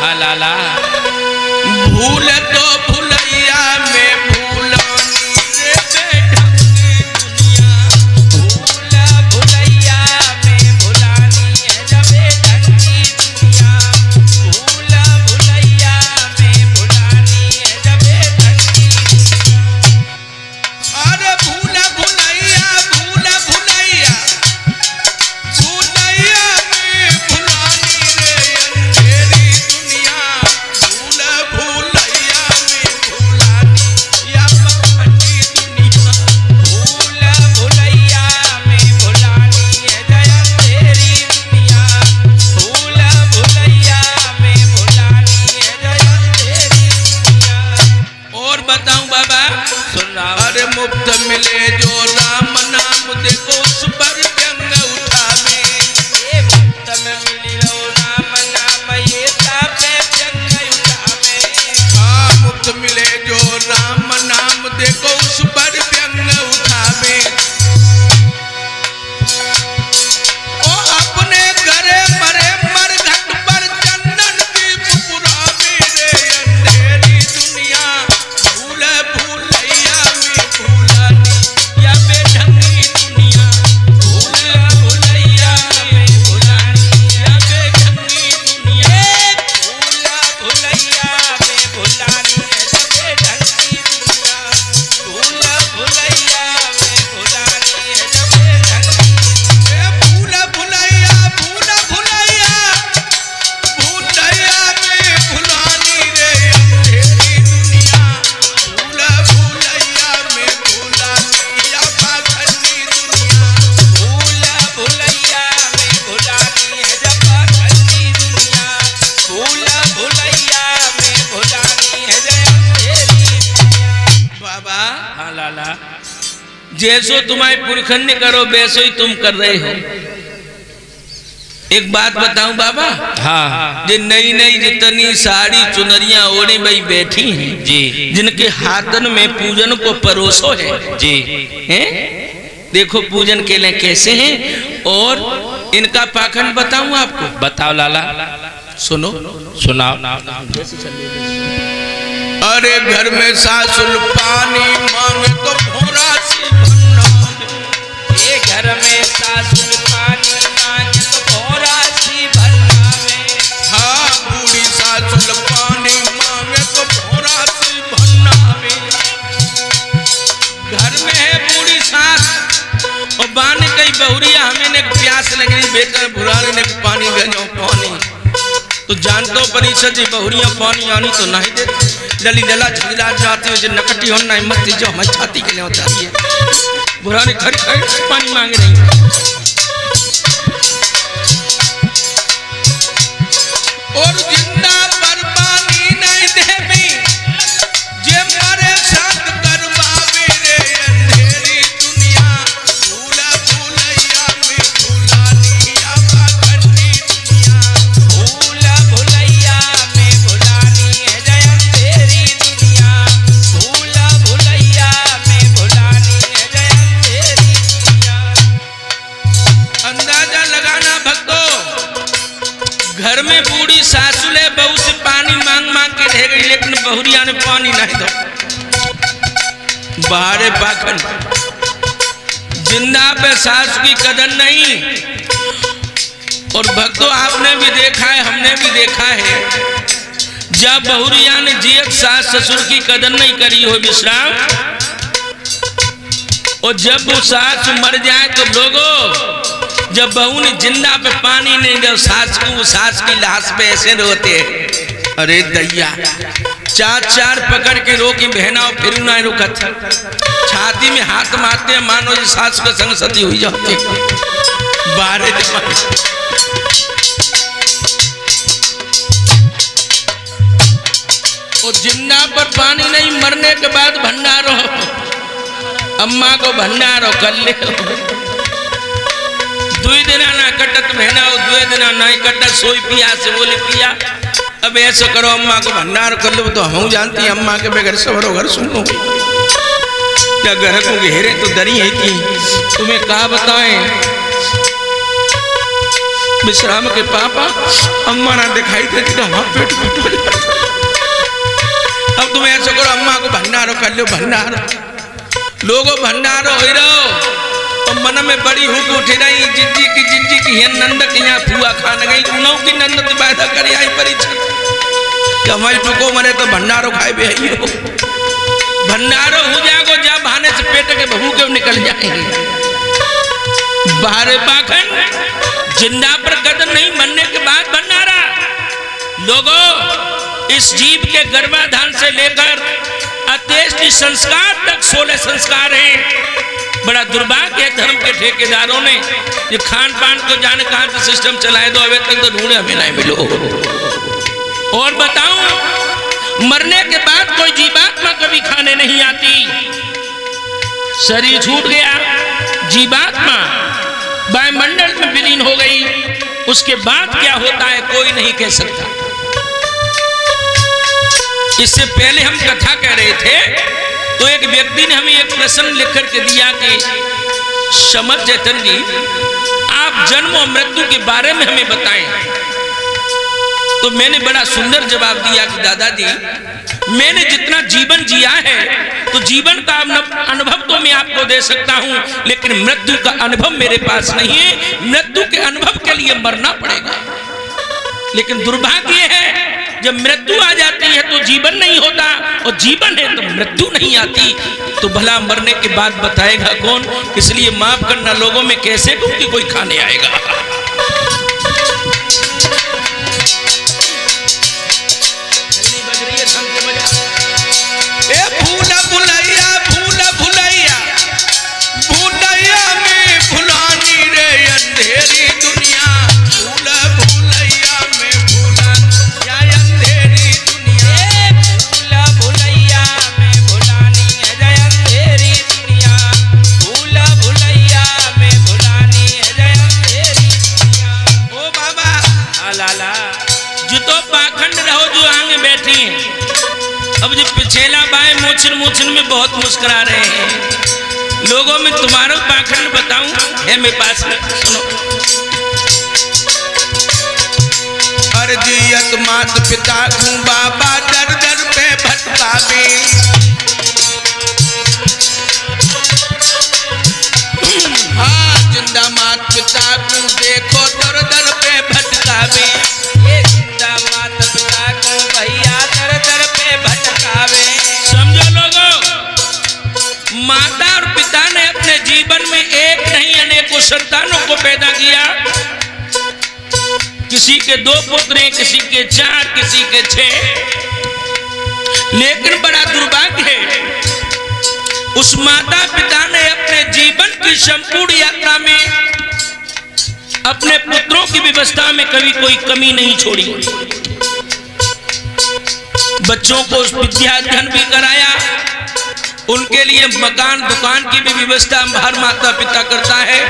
हाँ लाला भूल तो भुलैया में भूलानी रे मुफ्त मिले जो राम नाम देखो उस पर व्यंग उठावे। मुफ्त में मिली रो राम नाम ये तापे व्यंग उठावे। हाँ मुफ्त मिले जो राम नाम देखो उस पर व्यंग उठावे। ओ अपने घरे मरे मर घट पर चंदन दीप पुरावे रे अंधेरी दुनिया भूल भूलैया में भूलानी या बेढंगी दुनिया भूल भूलैया में भूलानी या बेढंगी दुनिया भूल भूलैया में भूलानी या बेढंगी दुनिया भूल भूलैया में भूलानी या बेढंगी भूल भुलैया भूल भुलैया भूलैया में भुलानी रे अंधेरी दुनिया भूल भुलैया में भुलानी या पाखंडी दुनिया भूल भुलैया में भुलानी है जब पाखंडी दुनिया भूल भुलैया में भुलानी है जब अंधेरी दुनिया। बाबा हाँ लाला जैसो तुम्हारे पुरखन ने करो वैसो ही तुम कर रहे हो। एक बात बताऊं बाबा हाँ जो नई नई जितनी साड़ी चुनरियां ओढ़ी भाई बैठी हैं जी जिनके हाथन में पूजन को परोसो है जी हैं देखो पूजन के लिए कैसे हैं और इनका पाखंड बताऊं आपको। बताओ लाला सुनो सुनाओ। अरे घर में सासुल पानी मांगे तो भोरा सी भन्ना ये घर में सासुल पानी मांगे तो भोरा सी भन्ना में। हाँ बूढ़ी सासुल पानी मांगे तो भोरा सी भन्ना में। घर में है बूढ़ी सास और बान कई बहुरिया हमें ने प्यास लगी बेटा बुराने ने पानी गजो पानी तो जानतो परिषद जी बहुरिया पानी आनी तो नहीं देते लली लला झगड़ा जाती है नकटी होना मत जो हमारी छाती के लिए होता है बुराने खड़ी खड़ी पानी मांग रही और जिंदा पर पानी नहीं देवी जे मरे साथ करवावे रे अंधेरी दुनिया भूल भूलैया में भूलानी या पाखंडी दुनिया भूल भूलैया में भूलानी है जय अंधेरी दुनिया भूल भूलैया में भूलानी है जय अंधेरी दुनिया। अंदाजा लगाना भक्तों घर में बूढ़ी सासुले बहू से पानी मांग मांग के रह गई लेकिन बहुरिया ने पानी नहीं दो बाहरे पाखंड जिंदा पे सास की कदर नहीं। और भक्तों आपने भी देखा है हमने भी देखा है जब बहुरिया ने जियत सास ससुर की कदर नहीं करी हो विश्राम और जब वो सास मर जाए तो लोगों जब बहू ने जिंदा पे पानी नहीं दे सास को वो सास की लाश पे ऐसे रोते हैं। अरे दैया चार चार पकड़ के रोकी बहना और फिर ना रुकत छाती में हाथ मारते हैं मानो जी सास के संग सती हुई जाती बारह और जिंदा पर पानी नहीं मरने के बाद भंडारो अम्मा को भंडारो कर ले दुई दिन ना कटत बहना दुई दिन नहीं कटत सोई पिया से बोले पिया अब ऐसा करो अम्मा को भंडार कर लो तो हम जानती है अम्मा के बगैर सवरो घर सुन लो क्या घर को घेरे तो दरी है कि तुम्हें कहा बताएं विश्राम के पापा अम्मा ना दिखाई देती तो हमारा पेट फट हो जाता। अब तुम ऐसा करो, अम्मा को भंडारो कर लो, भंडारो लोगो भंडारो हो रहो। और मन में बड़ी हुक उठ रही जिज्जी की नंद के यहाँ फुआ खान गई उनों की नंद तो पैदा कर आई परी कि हमारी टुको मरे तो भंडारो खाए बे हो। भंडारो हो जाएगो जब बहाने से पेट के बहू के निकल जाएंगे। बाहर पाखंड जिंदा पर कदम नहीं, मरने के बाद भंडारा। लोगों, इस जीव के गर्भाधान से लेकर अंत्येष्टि संस्कार तक 16 संस्कार हैं। बड़ा दुर्भाग्य है धर्म के ठेकेदारों ने ये खान पान को जाने कहां से सिस्टम चलाए दो, अभी तक तो ढूंढे हमें नहीं मिलो। और बताऊं, मरने के बाद कोई जीवात्मा कभी खाने नहीं आती। शरीर छूट गया, जीवात्मा वायुमंडल में विलीन हो गई, उसके बाद क्या होता है कोई नहीं कह सकता। इससे पहले हम कथा कह रहे थे तो एक व्यक्ति ने हमें एक प्रश्न लिख करके दिया कि समर चैतन जी, आप जन्म और मृत्यु के बारे में हमें बताएं। तो मैंने बड़ा सुंदर जवाब दिया कि दादाजी, मैंने जितना जीवन जिया है तो जीवन का अनुभव तो मैं आपको दे सकता हूं, लेकिन मृत्यु का अनुभव मेरे पास नहीं है। मृत्यु के अनुभव के लिए मरना पड़ेगा। लेकिन दुर्भाग्य है जब मृत्यु आ जाती है तो जीवन नहीं होता, और जीवन है तो मृत्यु नहीं आती। तो भला मरने के बाद बताएगा कौन? इसलिए माफ करना लोगों में कैसे कहूं कि कोई खाने आएगा। मोचन में बहुत मुस्कुरा रहे हैं। लोगों में तुम्हारा पाखंड बताऊं है मेरे पास में, सुनो। अर्जियत मात पिता तू बाबा दर दर पे भटकावे, हाँ जिंदा मात पिता तू देखो दर दर पे भटकावे। ये जिंदा मात पिता को भैया दर दर पे भटकावे। समझो लोगों, माता और पिता ने अपने जीवन में एक नहीं अनेकों संतानों को पैदा किया। किसी के 2 पुत्र हैं, किसी के 4, किसी के 6। लेकिन बड़ा दुर्भाग्य है, उस माता पिता ने अपने जीवन की संपूर्ण यात्रा में अपने पुत्रों की व्यवस्था में कभी कोई कमी नहीं छोड़ी। बच्चों को विद्या अध्ययन भी कराया, उनके लिए मकान दुकान की भी व्यवस्था हर माता पिता करता है।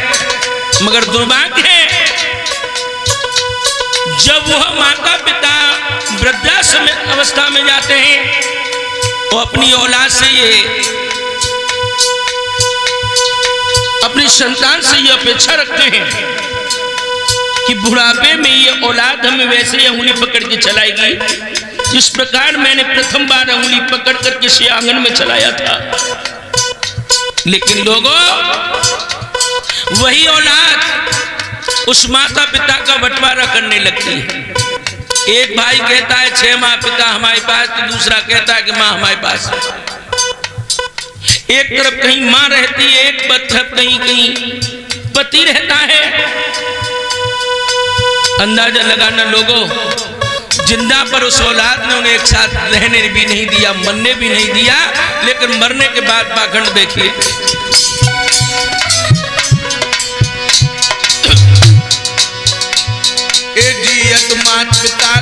मगर दुर्भाग्य है जब वह माता पिता वृद्धाश्रम अवस्था में जाते हैं और अपनी औलाद से ये अपनी संतान से ये अपेक्षा रखते हैं कि बुढ़ापे में ये औलाद हमें वैसे अंगुली पकड़ के चलाएगी जिस प्रकार मैंने प्रथम बार अंगुली पकड़ कर किसी आंगन में चलाया था। लेकिन लोगों, वही औलाद उस माता पिता का बंटवारा करने लगती है। एक भाई कहता है 6 माह पिता हमारे पास, तो दूसरा कहता है कि माँ हमारे पास। एक तरफ कहीं माँ रहती है, एक तरफ कहीं कहीं पति रहता है। अंदाजा लगाना लोगों, जिंदा पर उस औलाद ने उन्हें एक साथ रहने भी नहीं दिया, मरने भी नहीं दिया। लेकिन मरने के बाद पाखंड देखिए। जियत मात पिता